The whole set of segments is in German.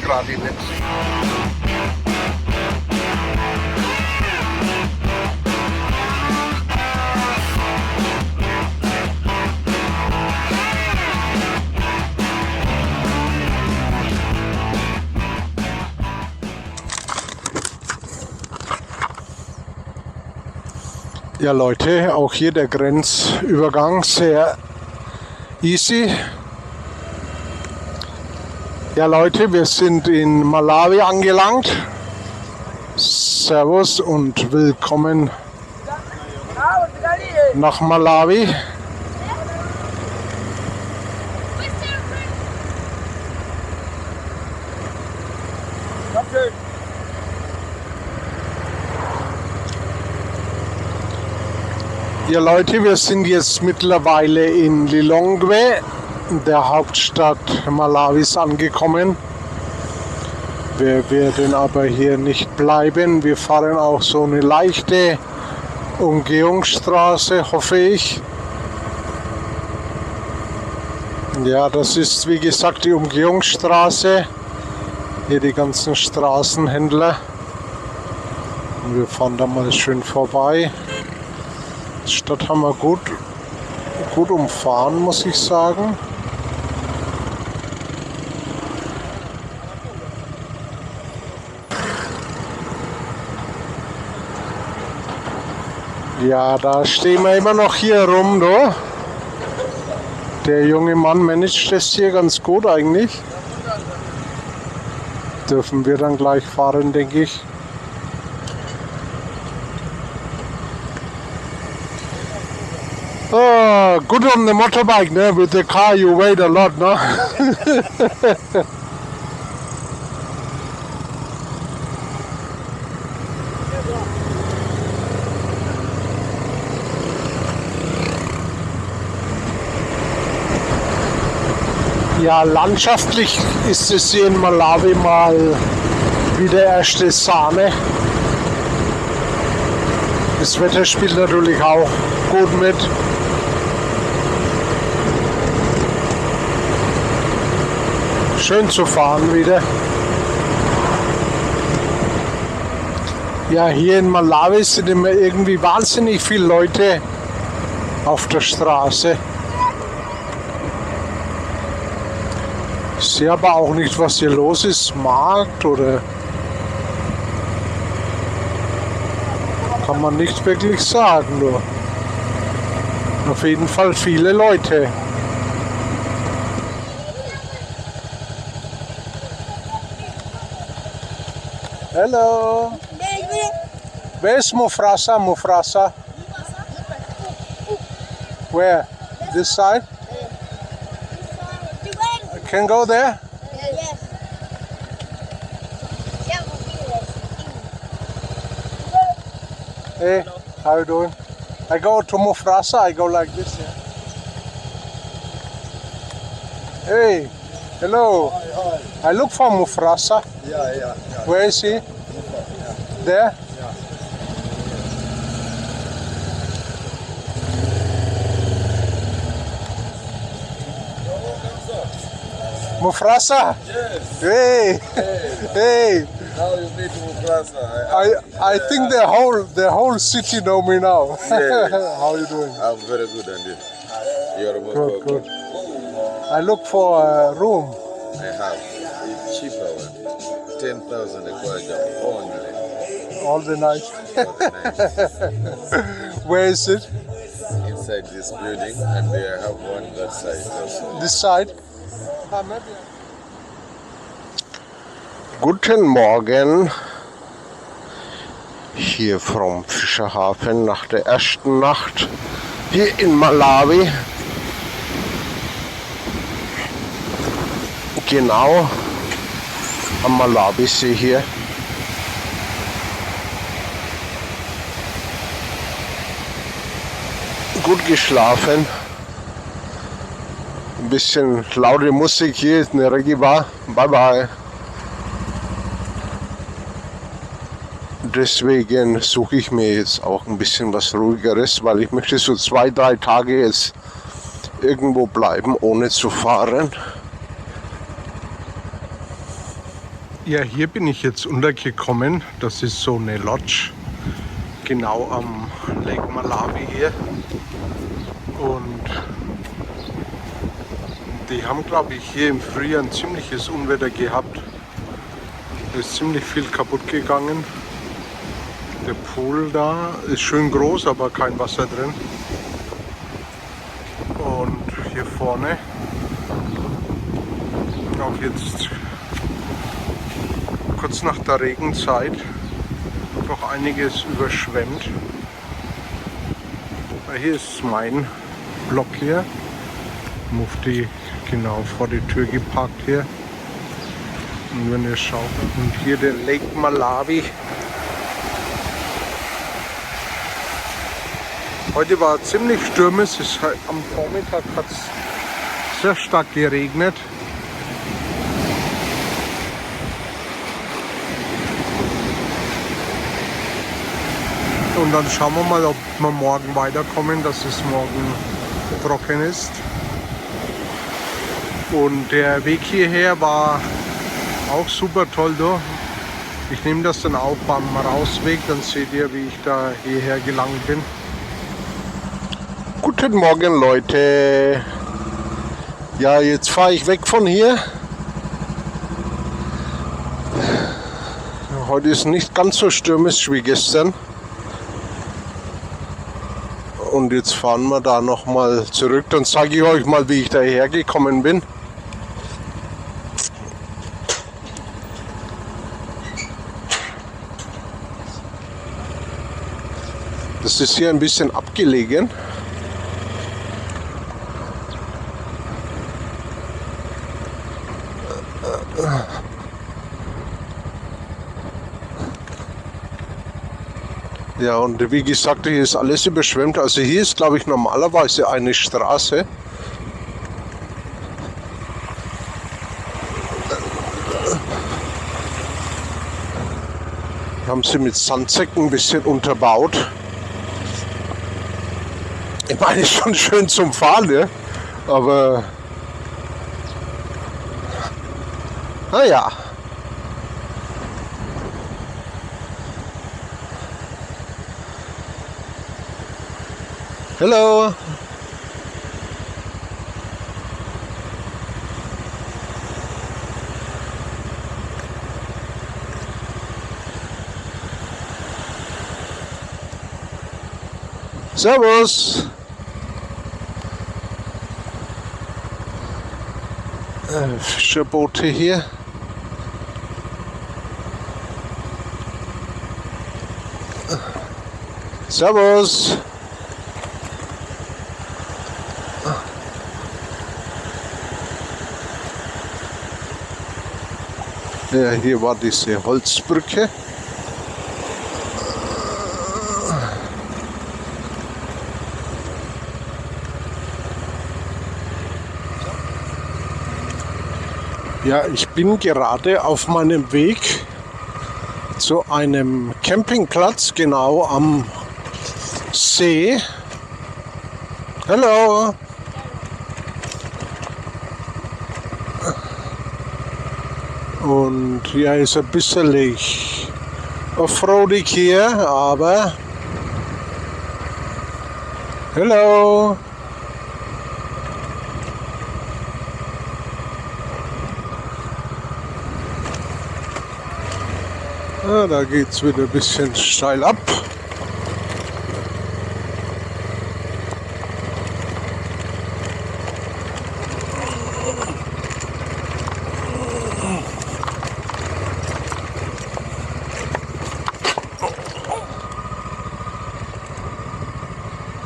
gerade nicht. Ja Leute, auch hier der Grenzübergang sehr easy. Ja Leute, wir sind in Malawi angelangt. Servus und willkommen nach Malawi. Ja Leute, wir sind jetzt mittlerweile in Lilongwe, der Hauptstadt Malawis, angekommen. Wir werden aber hier nicht bleiben. Wir fahren auch so eine leichte Umgehungsstraße, hoffe ich. Ja, das ist wie gesagt die Umgehungsstraße. Hier die ganzen Straßenhändler. Und wir fahren da mal schön vorbei. Die Stadt haben wir gut umfahren, muss ich sagen. Ja, da stehen wir immer noch hier rum, du. Der junge Mann managt das hier ganz gut eigentlich. Dürfen wir dann gleich fahren, denke ich. Oh, good on the motorbike, ne? With the car you wait a lot, ne? Ja, landschaftlich ist es hier in Malawi mal wieder erste Sahne. Das Wetter spielt natürlich auch gut mit. Schön zu fahren wieder. Ja, hier in Malawi sind immer irgendwie wahnsinnig viele Leute auf der Straße. Ich sehe aber auch nicht, was hier los ist. Markt oder... Kann man nicht wirklich sagen, nur. Auf jeden Fall viele Leute. Hello. Where's Mufrasa? Mufrasa? Where? This side? I can go there? Yes. Hey, how you doing? I go to Mufrasa, I go like this. Yeah. Hey, hello. Hi. I look for Mufrasa. Yeah. Where is he? There? Mufrasa? Yes. Hey, hey. Now you meet Mufrasa. I think the whole city know me now. Yes. How you doing? I'm very good, and you? You're most Good, welcome. good. I look for a room. I have a cheaper one, 10,000 a quarter only. All the night. For the night. Where is it? Inside this building, and I have one that side also. This side? Guten Morgen. Hier vom Fischerhafen nach der ersten Nacht hier in Malawi. Genau am Malawisee hier. Gut geschlafen. Ein bisschen laute Musik hier, ist eine Reggae-Bar. Bye bye. Deswegen suche ich mir jetzt auch ein bisschen was Ruhigeres, weil ich möchte so 2-3 Tage jetzt irgendwo bleiben, ohne zu fahren. Ja, hier bin ich jetzt untergekommen. Das ist so eine Lodge, genau am Lake Malawi hier. Und die haben, glaube ich, hier im Frühjahr ein ziemliches Unwetter gehabt. Da ist ziemlich viel kaputt gegangen. Der Pool da ist schön groß, aber kein Wasser drin. Und hier vorne auch jetzt kurz nach der Regenzeit doch einiges überschwemmt. Hier ist mein Block hier. Mufti genau vor die Tür geparkt hier. Und wenn ihr schaut, und hier der Lake Malawi. Heute war ziemlich stürmisch. Am Vormittag hat es sehr stark geregnet. Und dann schauen wir mal, ob wir morgen weiterkommen, dass es morgen trocken ist. Und der Weg hierher war auch super toll. Da. Ich nehme das dann auch beim Rausweg, dann seht ihr, wie ich da hierher gelangt bin. Guten Morgen, Leute. Ja, jetzt fahre ich weg von hier. Heute ist nicht ganz so stürmisch wie gestern. Und jetzt fahren wir da noch mal zurück. Dann zeige ich euch mal, wie ich daher gekommen bin. Das ist hier ein bisschen abgelegen. Ja, und wie gesagt, hier ist alles überschwemmt. Also hier ist, glaube ich, normalerweise eine Straße. Haben sie mit Sandsäcken ein bisschen unterbaut. Ich meine, ist schon schön zum Fahren, ne? Aber naja. Hello. Servus. Fischerboote hier. Servus. Ja, hier war diese Holzbrücke. Ja, ich bin gerade auf meinem Weg zu einem Campingplatz, genau am See. Hallo. Und ja, ist ein bisschen offroadig hier, aber hallo. Ja, da geht's wieder ein bisschen steil ab.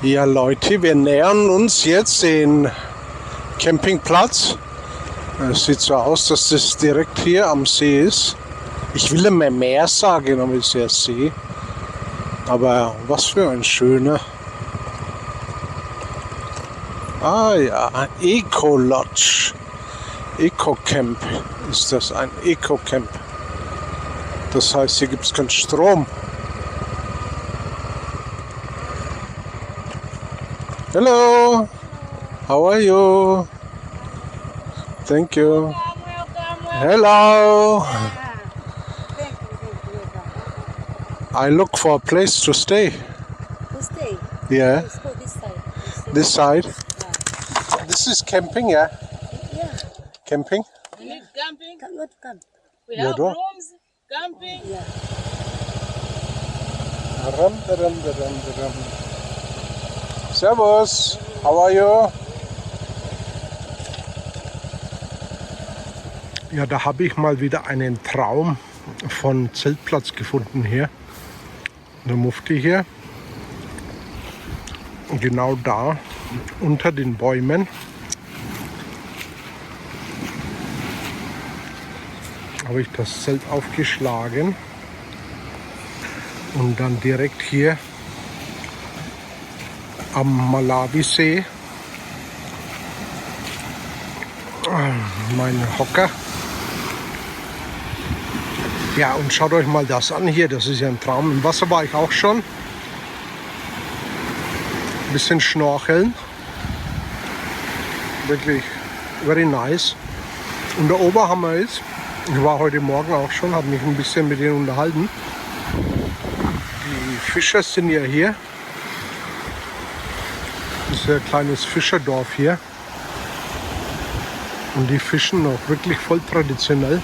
Ja, Leute, wir nähern uns jetzt den Campingplatz. Es sieht so aus, dass das direkt hier am See ist. Ich will immer mehr sagen, aber es ist ja See. Aber was für ein schöner. Ah ja, Eco-Lodge. Eco-Camp ist das, ein Eco-Camp. Das heißt, hier gibt es keinen Strom. Hello, how are you? Thank you. Hello. I look for a place to stay. To stay. Yeah, Let's go this side. this side. This is camping, yeah? Yeah. Camping? We need camping. Come, not come. We Ja, have doch. rooms. Camping. Yeah. Servus, how are you? Ja, da habe ich mal wieder einen Traum von Zeltplatz gefunden hier. Der Mufti hier. Genau da, unter den Bäumen. Habe ich das Zelt aufgeschlagen. Und dann direkt hier am Malawisee mein Hocker. Ja, und schaut euch mal das an hier, das ist ja ein Traum. Im Wasser war ich auch schon. Ein bisschen schnorcheln. Wirklich very nice. Und der Oberhammer ist, ich war heute Morgen auch schon, habe mich ein bisschen mit denen unterhalten. Die Fischer sind ja hier. Das ist ja ein kleines Fischerdorf hier. Und die fischen auch wirklich voll traditionell.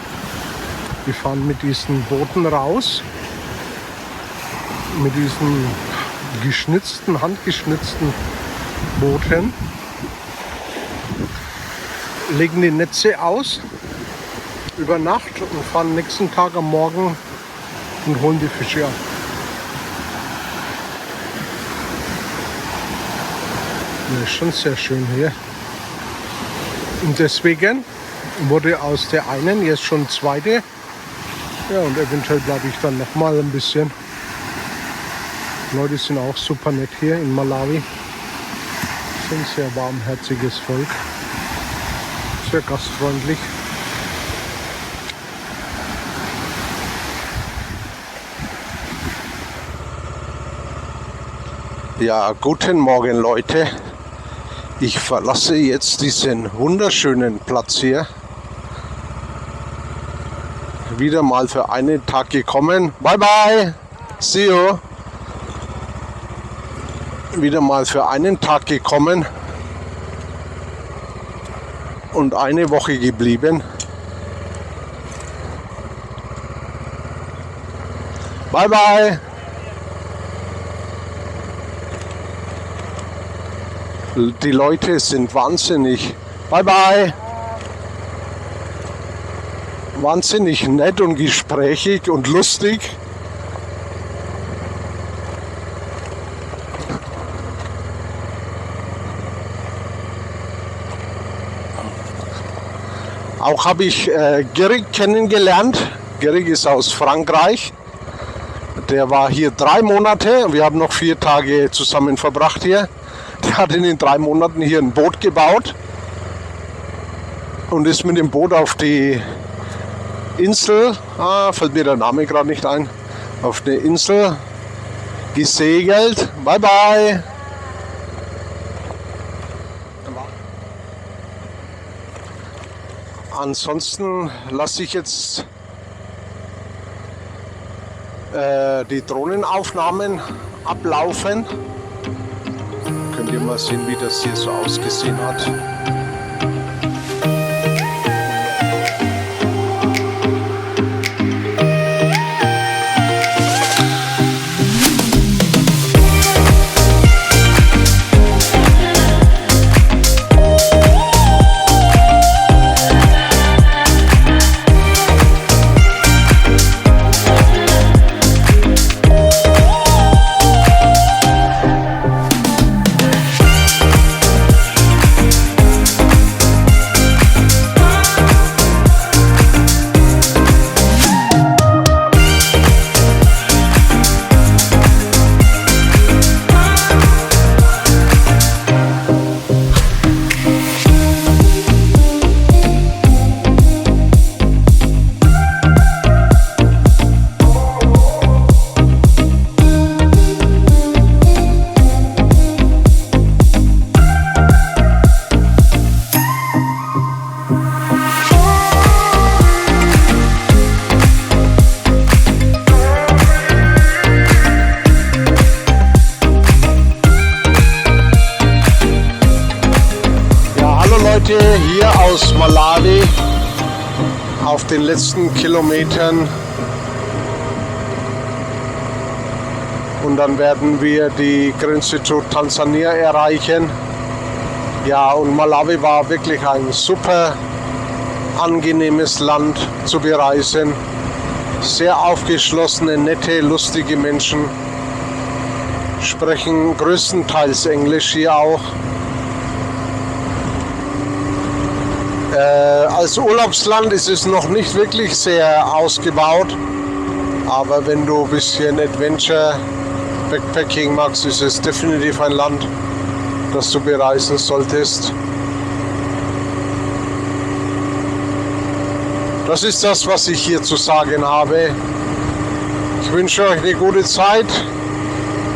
Die fahren mit diesen Booten raus. Mit diesen geschnitzten, handgeschnitzten Booten. Legen die Netze aus über Nacht und fahren nächsten Tag am Morgen und holen die Fische ab. Das ist schon sehr schön hier. Und deswegen wurde aus der einen jetzt schon zweite. Ja, und eventuell bleibe ich dann noch mal ein bisschen. Die Leute sind auch super nett hier in Malawi. Sind sehr warmherziges Volk. Sehr gastfreundlich. Ja, guten Morgen Leute. Ich verlasse jetzt diesen wunderschönen Platz hier. Wieder mal für einen Tag gekommen. Bye bye. See you. Wieder mal für einen Tag gekommen. Und eine Woche geblieben. Bye bye. Die Leute sind wahnsinnig. Bye bye. Wahnsinnig nett und gesprächig und lustig. Auch habe ich Gerig kennengelernt. Gerig ist aus Frankreich. Der war hier 3 Monate. Wir haben noch 4 Tage zusammen verbracht hier. Der hat in den 3 Monaten hier ein Boot gebaut und ist mit dem Boot auf die Insel, fällt mir der Name gerade nicht ein, auf eine Insel gesegelt. Bye bye. Ansonsten lasse ich jetzt die Drohnenaufnahmen ablaufen. Könnt ihr mal sehen, wie das hier so ausgesehen hat. Leute hier aus Malawi auf den letzten Kilometern. Und dann werden wir die Grenze zu Tansania erreichen. Ja, und Malawi war wirklich ein super angenehmes Land zu bereisen. Sehr aufgeschlossene, nette, lustige Menschen. Sprechen größtenteils Englisch hier auch. Als Urlaubsland ist es noch nicht wirklich sehr ausgebaut. Aber wenn du ein bisschen Adventure, Backpacking magst, ist es definitiv ein Land, das du bereisen solltest. Das ist das, was ich hier zu sagen habe. Ich wünsche euch eine gute Zeit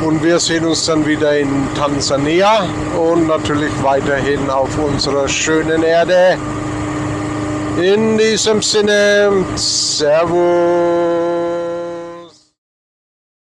und wir sehen uns dann wieder in Tansania und natürlich weiterhin auf unserer schönen Erde. In diesem Sinne, Servus.